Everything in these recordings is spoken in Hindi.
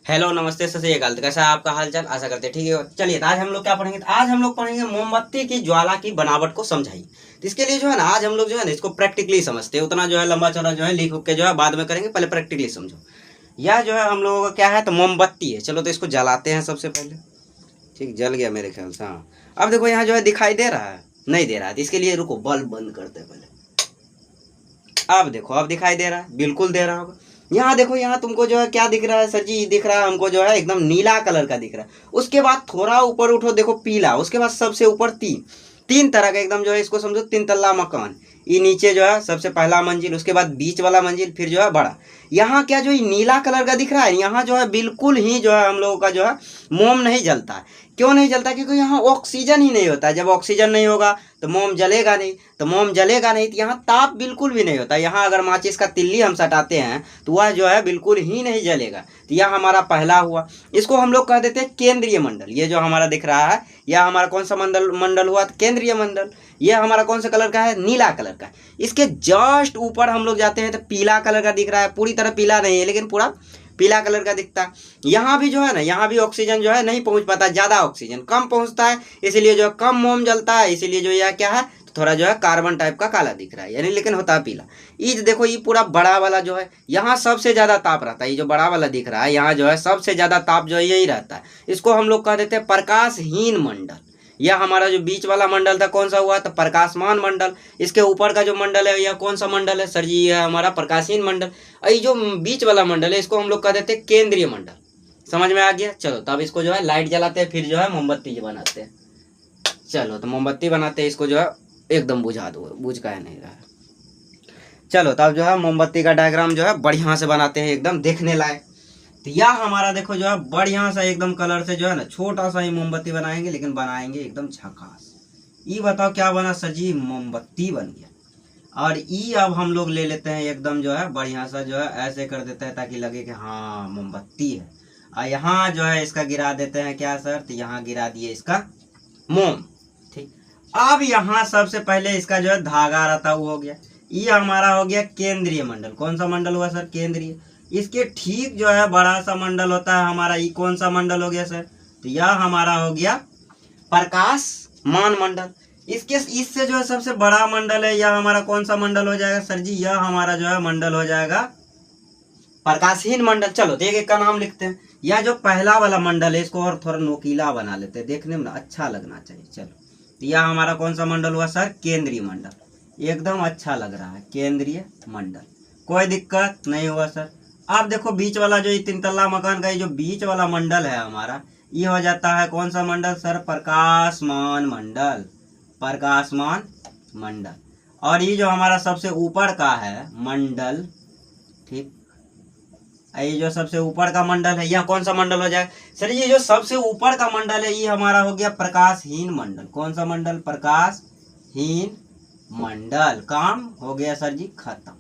हेलो नमस्ते सत श्री अकाल। कैसा है आपका हालचाल? आशा करते हैं ठीक है। चलिए तो आज हम लोग क्या पढ़ेंगे? तो आज हम लोग पढ़ेंगे मोमबत्ती की ज्वाला की बनावट को समझाइए। तो इसके लिए जो है ना आज हम लोग जो है ना इसको प्रैक्टिकली समझते हैं। उतना जो है लंबा चौड़ा जो है लिख के जो है बाद में करेंगे, पहले प्रैक्टिकली समझो। यह जो है हम लोगों का क्या है, तो मोमबत्ती है। चलो तो इसको जलाते हैं सबसे पहले। ठीक, जल गया मेरे ख्याल से। हाँ, अब देखो यहाँ जो है दिखाई दे रहा है, नहीं दे रहा है। तो इसके लिए रुको, बल्ब बंद करते हैं पहले। अब देखो, अब दिखाई दे रहा है, बिल्कुल दे रहा होगा। यहाँ देखो, यहाँ तुमको जो है क्या दिख रहा है सर जी? दिख रहा है हमको जो है एकदम नीला कलर का दिख रहा है। उसके बाद थोड़ा ऊपर उठो, देखो पीला। उसके बाद सबसे ऊपर तीन तीन तरह का एकदम जो है, इसको समझो तीन तल्ला मकान। ये नीचे जो है सबसे पहला मंजिल, उसके बाद बीच वाला मंजिल, फिर जो है बड़ा। यहाँ क्या जो ये नीला कलर का दिख रहा है, यहाँ जो है बिल्कुल ही जो है हम लोगों का जो है मोम नहीं जलता है। क्यों नहीं जलता? क्योंकि यहाँ ऑक्सीजन ही नहीं होता है। जब ऑक्सीजन नहीं होगा तो मोम जलेगा नहीं, तो मोम जलेगा नहीं तो यहाँ ताप बिल्कुल भी नहीं होता। यहाँ अगर माचिस का तिल्ली हम सटाते हैं तो वह जो है बिल्कुल ही नहीं जलेगा। तो यह हमारा पहला हुआ। इसको हम लोग कह देते हैं केंद्रीय मंडल। ये जो हमारा दिख रहा है यह हमारा कौन सा मंडल हुआ? तो केंद्रीय मंडल। ये हमारा कौन सा कलर का है? नीला कलर का। इसके जस्ट ऊपर हम लोग जाते हैं तो पीला कलर का दिख रहा है। पूरी तरह पीला नहीं है लेकिन पूरा पीला कलर का दिखता है। यहाँ भी जो है ना, यहाँ भी ऑक्सीजन जो है नहीं पहुंच पाता, ज्यादा ऑक्सीजन कम पहुंचता है, इसलिए जो है कम मोम जलता है। इसीलिए जो यह क्या है, थोड़ा जो है कार्बन टाइप का काला दिख रहा है, यानी लेकिन होता है पीला। ये देखो, ये पूरा बड़ा वाला जो है यहाँ सबसे ज्यादा ताप रहता है। ये जो बड़ा वाला दिख रहा है यहाँ जो है सबसे ज्यादा ताप जो है यही रहता है। इसको हम लोग कह देते हैं प्रकाशहीन मंडल। यह हमारा जो बीच वाला मंडल था कौन सा हुआ? तो प्रकाशमान मंडल। इसके ऊपर का जो मंडल है यह कौन सा मंडल है सर जी? यह हमारा प्रकाशहीन मंडल। ये जो बीच वाला मंडल है इसको हम लोग कह देते हैं केंद्रीय मंडल। समझ में आ गया? चलो तब इसको जो है लाइट जलाते हैं, फिर जो है मोमबत्ती बनाते हैं। चलो तो मोमबत्ती बनाते हैं, इसको जो है एकदम बुझा दो, बुझ का नहीं रहा है। चलो तब जो है मोमबत्ती का डायग्राम जो है बढ़िया से बनाते हैं, एकदम देखने लायक। तो यह हमारा देखो जो है बढ़िया सा एकदम कलर से जो है ना छोटा सा ही मोमबत्ती बनाएंगे, लेकिन बनाएंगे एकदम झकास। ये बताओ क्या बना सर जी? मोमबत्ती बन गया। और ये अब हम लोग ले लेते हैं एकदम जो है बढ़िया सा, जो है ऐसे कर देते हैं ताकि लगे कि हाँ मोमबत्ती है। और यहाँ जो है इसका गिरा देते हैं क्या सर? तो यहाँ गिरा दिए इसका मोम। ठीक, अब यहाँ सबसे पहले इसका जो है धागा रहता वो हो गया। ये हमारा हो गया केंद्रीय मंडल। कौन सा मंडल हुआ सर? केंद्रीय। इसके ठीक जो है बड़ा सा मंडल होता है हमारा, ये कौन सा मंडल हो गया सर? तो यह हमारा हो गया प्रकाशमान मंडल। इसके इससे जो है सबसे बड़ा मंडल है, यह हमारा कौन सा मंडल हो जाएगा सर जी? यह हमारा जो है मंडल हो जाएगा प्रकाशहीन मंडल। चलो तो एक एक का नाम लिखते हैं। यह जो पहला वाला मंडल है इसको और थोड़ा नोकीला बना लेते हैं, देखने में ना अच्छा लगना चाहिए। चलो तो यह हमारा कौन सा मंडल हुआ सर? केंद्रीय मंडल। एकदम अच्छा लग रहा है, केंद्रीय मंडल, कोई दिक्कत नहीं हुआ सर। अब देखो बीच वाला जो तीन तल्ला मकान का ये जो बीच वाला मंडल है हमारा, ये हो जाता है कौन सा मंडल सर? प्रकाशमान मंडल। प्रकाशमान मंडल। और ये जो हमारा सबसे ऊपर का है मंडल, ठीक, ये जो सबसे ऊपर का मंडल है यह कौन सा मंडल हो जाएगा सर? ये जो सबसे ऊपर का मंडल है ये हमारा हो गया प्रकाशहीन मंडल। कौन सा मंडल? प्रकाशहीन मंडल। काम हो गया सर जी खत्म,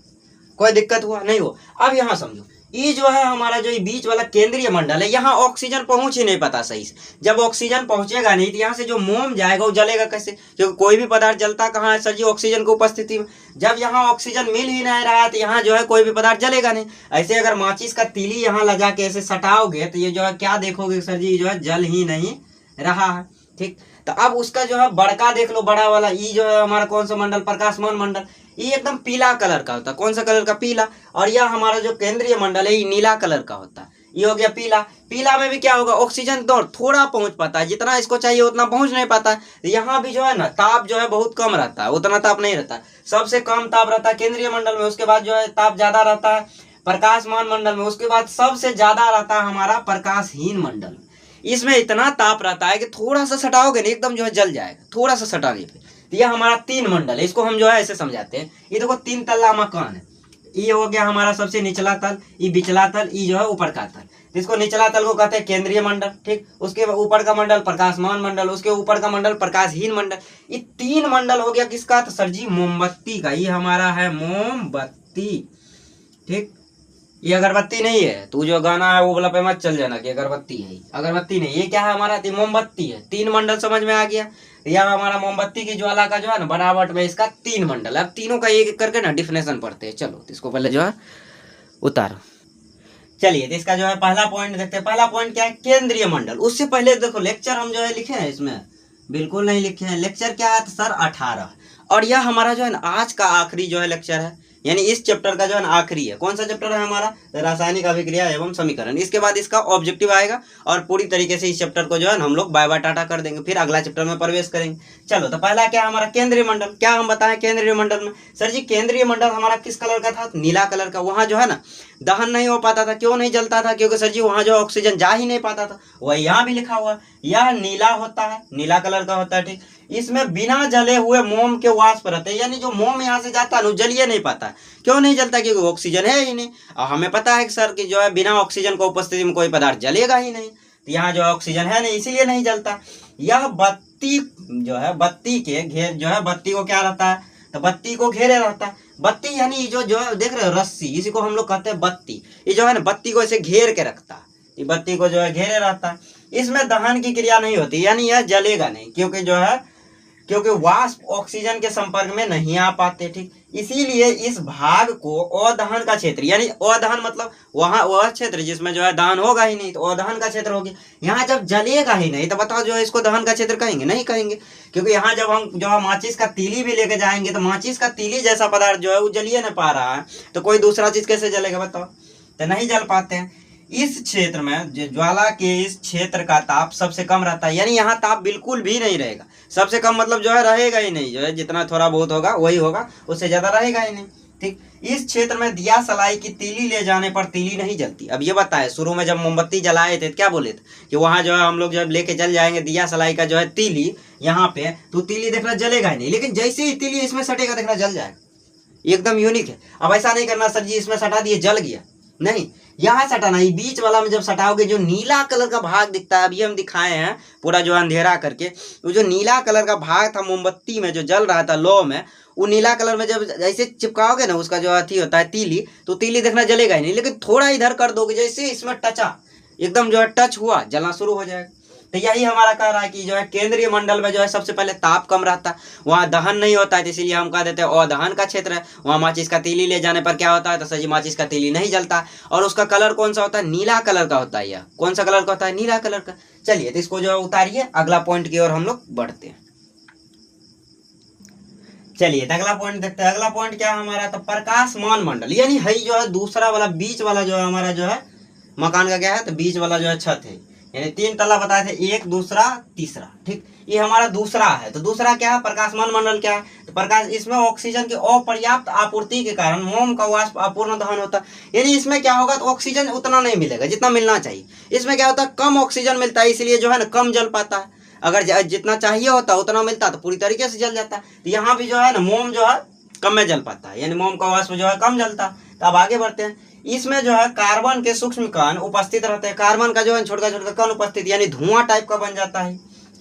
कोई दिक्कत हुआ नहीं हो। अब यहाँ समझो, ये जो है हमारा जो ये बीच वाला केंद्रीय मंडल है, यहाँ ऑक्सीजन पहुंच ही नहीं पाता सही से। जब ऑक्सीजन पहुंचेगा नहीं तो यहाँ से जो मोम जाएगा वो जलेगा कैसे? क्योंकि कोई भी पदार्थ जलता कहाँ है सर जी? ऑक्सीजन की उपस्थिति में। जब यहाँ ऑक्सीजन मिल ही नहीं रहा है तो यहाँ जो है कोई भी पदार्थ जलेगा नहीं। ऐसे अगर माचिस का तीली यहाँ लगा के ऐसे सटाओगे तो ये जो है क्या देखोगे सर जी? जो है जल ही नहीं रहा है। ठीक, तो अब उसका जो है बड़का देख लो, बड़ा वाला। ये जो है हमारा कौन सा मंडल? प्रकाशमान मंडल। ये एकदम पीला कलर का होता है। कौन सा कलर का? पीला। और यह हमारा जो केंद्रीय मंडल है ये नीला कलर का होता है। ये हो गया पीला। पीला में भी क्या होगा? ऑक्सीजन तो थोड़ा पहुंच पाता है, जितना इसको चाहिए उतना पहुंच नहीं पाता है। यहाँ भी जो है ना ताप जो है बहुत कम रहता है, उतना ताप नहीं रहता है। सबसे कम ताप रहता है केंद्रीय मंडल में, उसके बाद जो है ताप ज्यादा रहता है प्रकाशमान मंडल में, उसके बाद सबसे ज्यादा रहता है हमारा प्रकाशहीन मंडल। इसमें इतना ताप रहता है कि थोड़ा सा सटाओगे ना एकदम जो है जल जाएगा, थोड़ा सा सटाने पे। तो यह हमारा तीन मंडल है, इसको हम जो है ऐसे समझाते हैं। ये देखो तीन तल्ला मकान है, ये हो गया हमारा सबसे निचला तल, ये बिचला तल, ये जो है ऊपर का तल। इसको निचला तल को कहते हैं केंद्रीय मंडल। ठीक, उसके ऊपर का मंडल प्रकाशमान मंडल, उसके ऊपर का मंडल प्रकाशहीन मंडल। ये तीन मंडल हो गया किसका? तो सर जी मोमबत्ती का। ये हमारा है मोमबत्ती। ठीक, ये अगरबत्ती नहीं है, तू जो गाना है वो वाला पे मत चल जाना कि अगरबत्ती है। अगरबत्ती नहीं, ये क्या है हमारा? मोमबत्ती है। तीन मंडल समझ में आ गया। यह हमारा मोमबत्ती की ज्वाला का जो है ना बनावट में इसका तीन मंडल। अब तीनों का एक एक करके ना डिफिनेशन पढ़ते हैं। चलो इसको पहले जो है उतारो। चलिए तो इसका जो है पहला पॉइंट देखते हैं। पहला पॉइंट क्या है, केंद्रीय मंडल। उससे पहले देखो लेक्चर हम जो है लिखे हैं, इसमें बिल्कुल नहीं लिखे हैं। लेक्चर क्या है सर, 18। और यह हमारा जो है ना आज का आखिरी जो है लेक्चर है, यानी इस चैप्टर का जो है ना आखिरी है। कौन सा चैप्टर है हमारा, रासायनिक अभिक्रिया एवं समीकरण। इसके बाद इसका ऑब्जेक्टिव आएगा और पूरी तरीके से इस चैप्टर को जो है ना हम लोग बाय बाय टाटा कर देंगे, फिर अगला चैप्टर में प्रवेश करेंगे। चलो तो पहला क्या हमारा केंद्रीय मंडल। क्या हम बताएं केंद्रीय मंडल में, सर जी केंद्रीय मंडल हमारा किस कलर का था, नीला कलर का। वहाँ जो है ना दहन नहीं हो पाता था। क्यों नहीं जलता था, क्योंकि सर जी वहाँ जो ऑक्सीजन जा ही नहीं पाता था। वही यहाँ भी लिखा हुआ है, यह नीला होता है, नीला कलर का होता है। ठीक, इसमें बिना जले हुए मोम के वाष्प रहते हैं, यानी जो मोम यहाँ से जाता है ना जलिए नहीं पाता है। क्यों नहीं जलता, क्योंकि ऑक्सीजन है ही नहीं। और हमें पता है कि सर कि जो है बिना ऑक्सीजन को उपस्थिति में कोई पदार्थ जलेगा ही नहीं। तो यहाँ जो ऑक्सीजन है नहीं, इसीलिए नहीं जलता। यह बत्ती जो है, बत्ती के घेर जो है, बत्ती को क्या रहता है, तो बत्ती को घेरे रहता है। बत्ती यानी जो देख रहे हो रस्सी, इसी को हम लोग कहते हैं बत्ती। ये जो है ना बत्ती को ऐसे घेर के रखता है, ये बत्ती को जो है घेरे रहता है। इसमें दहन की क्रिया नहीं होती, यानी यह जलेगा नहीं, क्योंकि जो है क्योंकि वाष्प ऑक्सीजन के संपर्क में नहीं आ पाते। ठीक, इसीलिए इस भाग को अदहन का क्षेत्र, यानी अदहन मतलब वहाँ वह क्षेत्र जिसमें जो है दहन होगा ही नहीं, तो अदहन का क्षेत्र हो गया। यहाँ जब जलेगा ही नहीं तो बताओ जो है इसको दहन का क्षेत्र कहेंगे, नहीं कहेंगे। क्योंकि यहाँ जब हम जो है माचिस का तीली भी लेके जाएंगे तो माचिस का तीली जैसा पदार्थ जो है वो जलिए नहीं पा रहा है, तो कोई दूसरा चीज कैसे जलेगा बताओ, तो नहीं जल पाते हैं। इस क्षेत्र में ज्वाला के इस क्षेत्र का ताप सबसे कम रहता है, यानी यहाँ ताप बिल्कुल भी नहीं रहेगा। सबसे कम मतलब जो है रहेगा ही नहीं, जो है जितना थोड़ा बहुत होगा वही होगा, उससे ज्यादा रहेगा ही नहीं। ठीक, इस क्षेत्र में दिया सलाई की तीली ले जाने पर तीली नहीं जलती। अब ये बताए शुरू में जब मोमबत्ती जलाए थे क्या बोले थे कि वहाँ जो है हम लोग जब लेके चल जाएंगे दिया सलाई का जो है तीली यहाँ पे, तो तीली देखना जलेगा ही नहीं। लेकिन जैसे ही तीली इसमें सटेगा देखना जल जाएगा, एकदम यूनिक है। अब ऐसा नहीं करना सर जी इसमें सटा दिए जल गया, नहीं, यहाँ सटाना, ये बीच वाला में जब सटाओगे जो नीला कलर का भाग दिखता है, अभी हम दिखाए हैं पूरा जो अंधेरा करके, वो जो नीला कलर का भाग था मोमबत्ती में जो जल रहा था लो में, वो नीला कलर में जब जैसे चिपकाओगे ना उसका जो अथी होता है तीली, तो तीली देखना जलेगा ही नहीं। लेकिन थोड़ा इधर कर दोगे, जैसे इसमें टचा एकदम जो है टच हुआ जलना शुरू हो जाएगा। तो यही हमारा कह रहा है कि जो है केंद्रीय मंडल में जो है सबसे पहले ताप कम रहता है, वहाँ दहन नहीं होता है, इसीलिए हम कह देते हैं अदहन का क्षेत्र है। वहाँ माचिस का तीली ले जाने पर क्या होता है, तो सर जी माचिस का तीली नहीं जलता, और उसका कलर कौन सा होता है, नीला कलर का होता है। यह कौन सा कलर का होता है, नीला कलर का। चलिए तो इसको जो है उतारिए, अगला पॉइंट की ओर हम लोग बढ़ते हैं। चलिए तो अगला पॉइंट देखते हैं। अगला पॉइंट क्या हमारा, तो प्रकाशमान मंडल, यानी है जो है दूसरा वाला बीच वाला जो है हमारा जो है मकान का क्या है, तो बीच वाला जो है छत है, यानी 3 तल्ला बताए थे, एक दूसरा तीसरा। ठीक, ये हमारा दूसरा है। तो दूसरा क्या है, प्रकाशमान मंडल क्या है, तो प्रकाश, इसमें ऑक्सीजन की अपर्याप्त आपूर्ति के कारण मोम का वाष्प अपूर्ण दहन होता है। यानी इसमें क्या होगा, तो ऑक्सीजन उतना नहीं मिलेगा जितना मिलना चाहिए। इसमें क्या होता है, कम ऑक्सीजन मिलता है, इसलिए जो है ना कम जल पाता है। अगर जितना चाहिए होता उतना मिलता तो पूरी तरीके से जल जाता है। तो यहाँ भी जो है ना मोम जो है कम में जल पाता है, यानी मोम का वाष्प जो है कम जलता। तो अब आगे बढ़ते हैं। इसमें जो है कार्बन के सूक्ष्म कण उपस्थित रहते हैं। कार्बन का जो है छोटा छोटा कण उपस्थित, यानी धुआं टाइप का बन जाता है।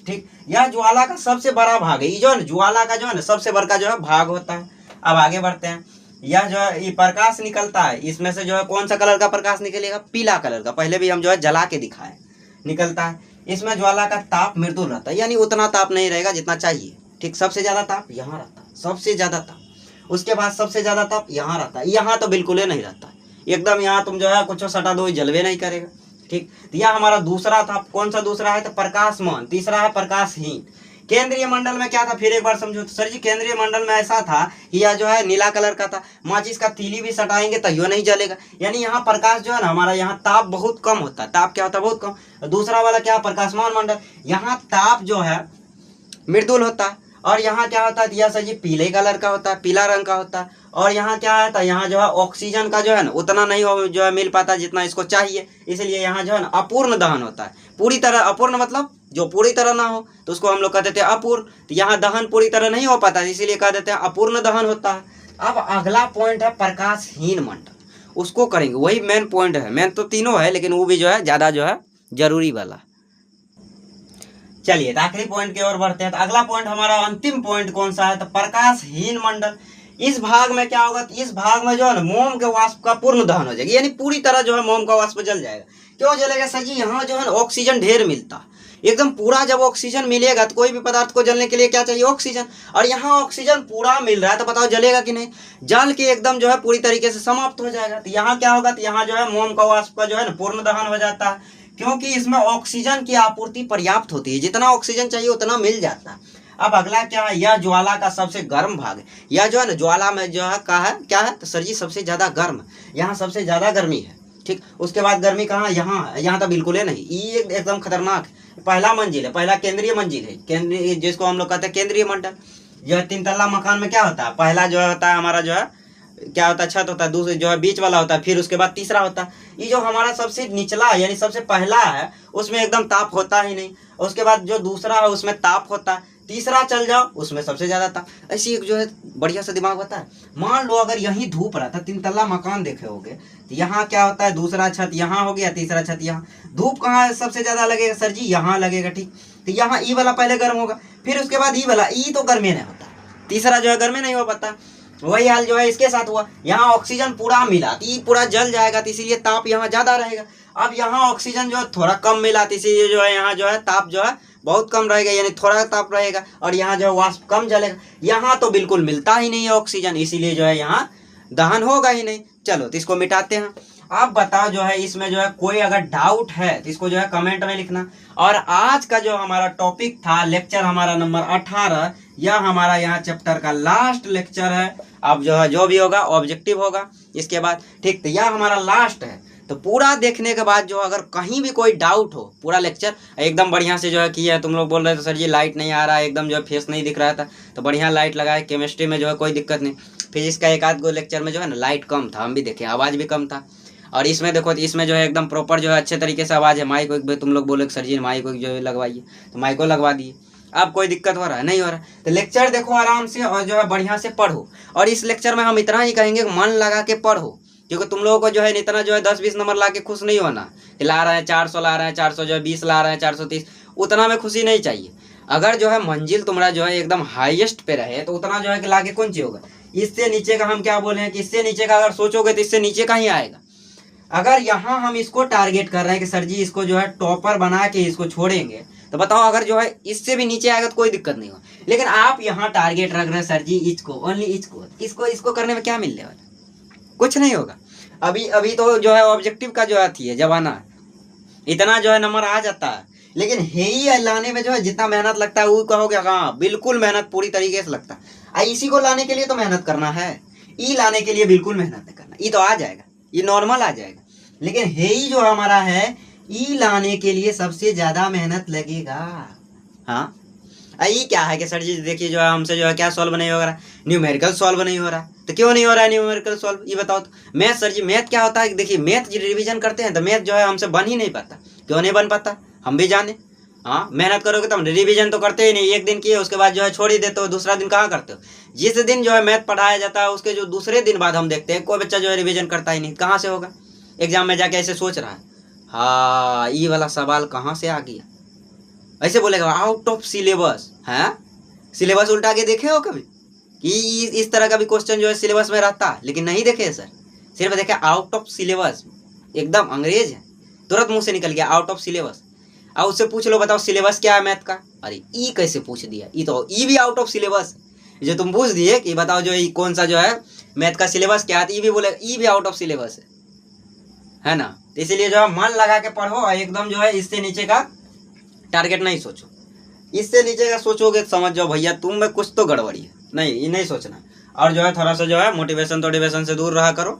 ठीक, यह ज्वाला का सबसे बड़ा भाग है, ये जो है ज्वाला का जो है ना सबसे बड़ा जो है भाग होता है। अब आगे बढ़ते हैं। यह जो है ये प्रकाश निकलता है, इसमें से जो है कौन सा कलर का प्रकाश निकलेगा, पीला कलर का। पहले भी हम जो है जला के दिखाए, निकलता है। इसमें ज्वाला का ताप मृदुल रहता है, यानी उतना ताप नहीं रहेगा जितना चाहिए। ठीक, सबसे ज्यादा ताप यहाँ रहता है, सबसे ज्यादा ताप। उसके बाद सबसे ज्यादा ताप यहाँ रहता है, यहाँ तो बिल्कुल ही नहीं रहता है एकदम। यहाँ तुम जो है कुछ सटा दो जलवे नहीं करेगा। ठीक, तो यह हमारा दूसरा था। कौन सा दूसरा है, तो प्रकाशमान। तीसरा है प्रकाशहीन। केंद्रीय मंडल में क्या था, फिर एक बार समझो। तो सर जी केंद्रीय मंडल में ऐसा था कि यह जो है नीला कलर का था, माचिस का तीली भी सटाएंगे तो यो नहीं जलेगा, यानी यहाँ प्रकाश जो है ना हमारा यहाँ ताप बहुत कम होता है। ताप क्या होता है, बहुत कम। दूसरा वाला क्या, प्रकाशमान मंडल, यहाँ ताप जो है मृदुल होता है। और यहाँ क्या होता है, यह सर जी पीले कलर का होता है, पीला रंग का होता है। और यहाँ क्या है, तो यहाँ जो है ऑक्सीजन का जो है ना उतना नहीं हो जो है मिल पाता जितना इसको चाहिए, इसलिए यहाँ जो है ना अपूर्ण दहन होता है। पूरी तरह अपूर्ण मतलब जो पूरी तरह ना हो, तो उसको हम लोग कहते थे अपूर्ण। तो यहाँ दहन पूरी तरह नहीं हो पाता, इसीलिए कह देते हैं अपूर्ण दहन होता है। अब अगला पॉइंट है प्रकाशहीन मंडल, उसको करेंगे, वही मेन पॉइंट है। मेन तो तीनों है लेकिन वो भी जो है ज्यादा जो है जरूरी वाला। चलिए आखिरी पॉइंट की ओर बढ़ते हैं। तो अगला पॉइंट हमारा अंतिम पॉइंट कौन सा है, तो प्रकाशहीन मंडल। इस भाग में क्या होगा, तो इस भाग में जो है ना मोम के वाष्प का पूर्ण दहन हो जाएगा, यानी पूरी तरह जो है मोम का वाष्प जल जाएगा। क्यों जलेगा सर जी, यहाँ जो है ना ऑक्सीजन ढेर मिलता, एकदम पूरा जब ऑक्सीजन मिलेगा तो कोई भी पदार्थ को जलने के लिए क्या चाहिए, ऑक्सीजन। और यहाँ ऑक्सीजन पूरा मिल रहा है तो बताओ जलेगा कि नहीं, जल के एकदम जो है पूरी तरीके से समाप्त हो जाएगा। तो यहाँ क्या होगा, तो यहाँ जो है मोम का वाष्प का जो है ना पूर्ण दहन हो जाता है, क्योंकि इसमें ऑक्सीजन की आपूर्ति पर्याप्त होती है, जितना ऑक्सीजन चाहिए उतना मिल जाता है। अब अगला क्या है, यह ज्वाला का सबसे गर्म भाग है। यह जो है ना ज्वाला में जो है क्या है, तो सर जी सबसे ज्यादा गर्म, यहाँ सबसे ज्यादा गर्मी है। ठीक, उसके बाद गर्मी कहाँ, यहाँ तो बिल्कुल है नहीं, ये एकदम खतरनाक है। पहला मंजिल है, पहला केंद्रीय मंजिल है, केंद्रीय जिसको हम लोग कहते हैं केंद्रीय मंडल। यह 3 तल्ला मकान में क्या होता है, पहला जो होता है हमारा जो है क्या होता है, छत होता है, दूसरे जो है बीच वाला होता है, फिर उसके बाद तीसरा होता है। ये जो हमारा सबसे निचला यानी सबसे पहला है उसमें एकदम ताप होता ही नहीं, उसके बाद जो दूसरा है उसमें ताप होता है, तीसरा चल जाओ उसमें सबसे ज्यादा ताप। ऐसी एक जो है बढ़िया सा दिमाग होता है। मान लो अगर यही धूप रहता, 3 तल्ला मकान देखे होगे, तो यहाँ क्या होता है, दूसरा छत यहाँ हो गया, तीसरा छत यहाँ, धूप कहाँ सबसे ज्यादा लगेगा सर जी, यहाँ लगेगा। ठीक, तो यहाँ ई वाला पहले गर्म होगा, फिर उसके बाद ई वाला, ई तो गर्मी नहीं होता, तीसरा जो है गर्मी नहीं हो पाता। वही हाल जो है इसके साथ हुआ, यहाँ ऑक्सीजन पूरा मिला तो ये पूरा जल जाएगा, तो इसीलिए ताप यहाँ ज्यादा रहेगा। अब यहाँ ऑक्सीजन जो है थोड़ा कम मिला, तो इसीलिए जो है यहाँ जो है ताप जो है बहुत कम रहेगा, यानी थोड़ा ताप रहेगा, और यहाँ जो है वाष्प कम जलेगा। यहाँ तो बिल्कुल मिलता ही नहीं है ऑक्सीजन, इसीलिए जो है यहाँ दहन होगा ही नहीं। चलो तो इसको मिटाते हैं। आप बताओ जो है इसमें जो है कोई अगर डाउट है तो इसको जो है कमेंट में लिखना। और आज का जो हमारा टॉपिक था, लेक्चर हमारा नंबर 18, यह हमारा यहाँ चैप्टर का लास्ट लेक्चर है। अब जो है जो भी होगा ऑब्जेक्टिव होगा इसके बाद। ठीक, तो यह हमारा लास्ट है, तो पूरा देखने के बाद जो अगर कहीं भी कोई डाउट हो, पूरा लेक्चर एकदम बढ़िया से जो है किया है। तुम लोग बोल रहे थे सर जी लाइट नहीं आ रहा है, एकदम जो है फेस नहीं दिख रहा था, तो बढ़िया लाइट लगाए। केमिस्ट्री में जो है कोई दिक्कत नहीं, फिजिक्स का एक आध गो लेक्चर में जो है ना लाइट कम था, हम भी देखे, आवाज़ भी कम था। और इसमें देखो इसमें जो है एकदम प्रॉपर जो है अच्छे तरीके से आवाज़ है। माइक भी तुम लोग बोले सर जी माइक जो है लगवाइए, तो माइक को लगवा दिए। अब कोई दिक्कत हो रहा है, नहीं हो रहा है, तो लेक्चर देखो आराम से और जो है बढ़िया से पढ़ो। और इस लेक्चर में हम इतना ही कहेंगे मन लगा के पढ़ो, क्योंकि तुम लोगों को जो है इतना जो है 10-20 नंबर ला के खुश नहीं होना कि ला रहे हैं 400 ला रहे हैं 400 जो है 20 ला रहे हैं 430, उतना में खुशी नहीं चाहिए। अगर जो है मंजिल तुम्हारा जो है एकदम हाईएस्ट पे रहे तो उतना जो है कि ला के कौन चाहिए होगा। इससे नीचे का हम क्या बोले हैं कि इससे नीचे का अगर सोचोगे तो इससे नीचे का ही आएगा। अगर यहाँ हम इसको टारगेट कर रहे हैं कि सर जी इसको जो है टॉपर बना के इसको छोड़ेंगे, तो बताओ अगर जो है इससे भी नीचे आएगा तो कोई दिक्कत नहीं होगा। लेकिन आप यहाँ टारगेट रख रहे हैं सर जी इसको, ओनली इसको करने में क्या मिलने वाला, कुछ नहीं होगा। अभी तो जो है ऑब्जेक्टिव का जो है जमाना, इतना जो है नंबर आ जाता है। लेकिन हेई लाने में जो है जितना मेहनत लगता है वो कहोगे हाँ बिल्कुल मेहनत पूरी तरीके से लगता है। इसी को लाने के लिए तो मेहनत करना है, ई लाने के लिए बिल्कुल मेहनत नहीं करना। ई तो आ जाएगा, ये नॉर्मल आ जाएगा, लेकिन हेई जो हमारा है ई लाने के लिए सबसे ज्यादा मेहनत लगेगा। हाँ, ये क्या है कि सर जी देखिए जो है हमसे जो है क्या सॉल्व नहीं हो रहा, न्यूमेरिकल सॉल्व नहीं हो रहा। तो क्यों नहीं हो रहा है न्यूमेरिकल सॉल्व, ये बताओ तो। मैथ सर जी मैथ क्या होता है, देखिए मैथ रिवीजन करते हैं तो मैथ जो है हमसे बन ही नहीं पाता। क्यों नहीं बन पाता हम भी जाने। हाँ, मेहनत करोगे तो हम रिवीजन तो करते ही नहीं, एक दिन किए उसके बाद जो है छोड़ ही देते हो, दूसरा दिन कहाँ करते हो। जिस दिन जो है मैथ पढ़ाया जाता है उसके जो दूसरे दिन बाद हम देखते हैं कोई बच्चा जो है रिवीजन करता ही नहीं, कहाँ से होगा। एग्जाम में जाके ऐसे सोच रहा है हाँ ये वाला सवाल कहाँ से आ गया, ऐसे बोलेगा आउट ऑफ सिलेबस। है सिलेबस उल्टा के देखे हो कभी कि इस तरह का भी क्वेश्चन जो है सिलेबस में रहता है, लेकिन नहीं देखे सर, सिर्फ देखे आउट ऑफ सिलेबस। एकदम अंग्रेज है, तुरंत मुंह से निकल गया आउट ऑफ सिलेबस। अब उससे पूछ लो बताओ सिलेबस क्या है मैथ का, अरे ई कैसे पूछ दिया, ई तो ई भी आउट ऑफ सिलेबस। जो तुम पूछ दिए कि बताओ जो कौन सा जो है मैथ का सिलेबस क्या है, ई भी बोले ई भी आउट ऑफ सिलेबस है ना। तो इसीलिए जो है मन लगा के पढ़ो और एकदम जो है इससे नीचे का टारगेट नहीं सोचो। इससे नीचे का सोचोगे समझ जाओ भैया तुम में कुछ तो गड़बड़ी है, नहीं ये नहीं सोचना। और जो है थोड़ा सा जो है मोटिवेशन से दूर रहा करो,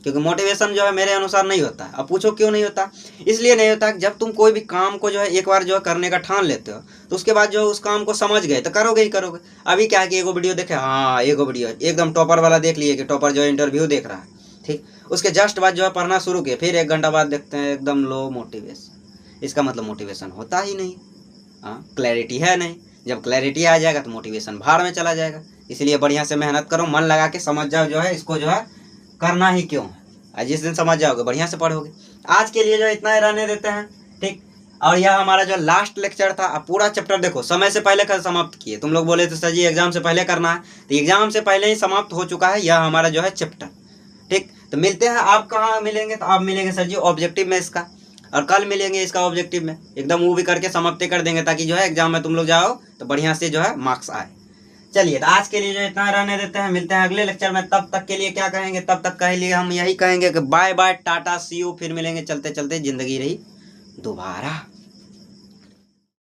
क्योंकि मोटिवेशन जो है मेरे अनुसार नहीं होता। अब पूछो क्यों नहीं होता, इसलिए नहीं होता कि जब तुम कोई भी काम को जो है एक बार जो है करने का ठान लेते हो तो उसके बाद जो है उस काम को समझ गए तो करोगे ही करोगे। अभी क्या है कि एगो वीडियो देखे, हाँ एगो वीडियो एकदम टॉपर वाला देख लिए कि टॉपर जो है इंटरव्यू देख रहा है, ठीक, उसके जस्ट बाद जो है पढ़ना शुरू किए, फिर 1 घंटा बाद देखते हैं एकदम लो मोटिवेशन। इसका मतलब मोटिवेशन होता ही नहीं। हाँ, क्लैरिटी है नहीं, जब क्लैरिटी आ जाएगा तो मोटिवेशन भाड़ में चला जाएगा। इसलिए बढ़िया से मेहनत करो, मन लगा के समझ जाओ जो है इसको जो है करना ही क्यों है। जिस दिन समझ जाओगे बढ़िया से पढ़ोगे। आज के लिए जो इतना ही रहने देते हैं, ठीक। और यह हमारा जो लास्ट लेक्चर था। अब पूरा चैप्टर देखो समय से पहले कर समाप्त किए। तुम लोग बोले तो सर जी एग्जाम से पहले करना है, तो एग्जाम से पहले ही समाप्त हो चुका है यह हमारा जो है चैप्टर, ठीक। तो मिलते हैं, आप कहाँ मिलेंगे, तो आप मिलेंगे सर जी ऑब्जेक्टिव में इसका। और कल मिलेंगे इसका ऑब्जेक्टिव में, एकदम वो भी करके समाप्ति कर देंगे, ताकि जो है एग्जाम में तुम लोग जाओ तो बढ़िया से जो है मार्क्स आए। चलिए, तो आज के लिए जो इतना रहने देते हैं, मिलते हैं अगले लेक्चर में। तब तक के लिए क्या कहेंगे, तब तक के लिए हम यही कहेंगे कि bye bye, tata, see you, फिर मिलेंगे चलते चलते, जिंदगी रही दोबारा।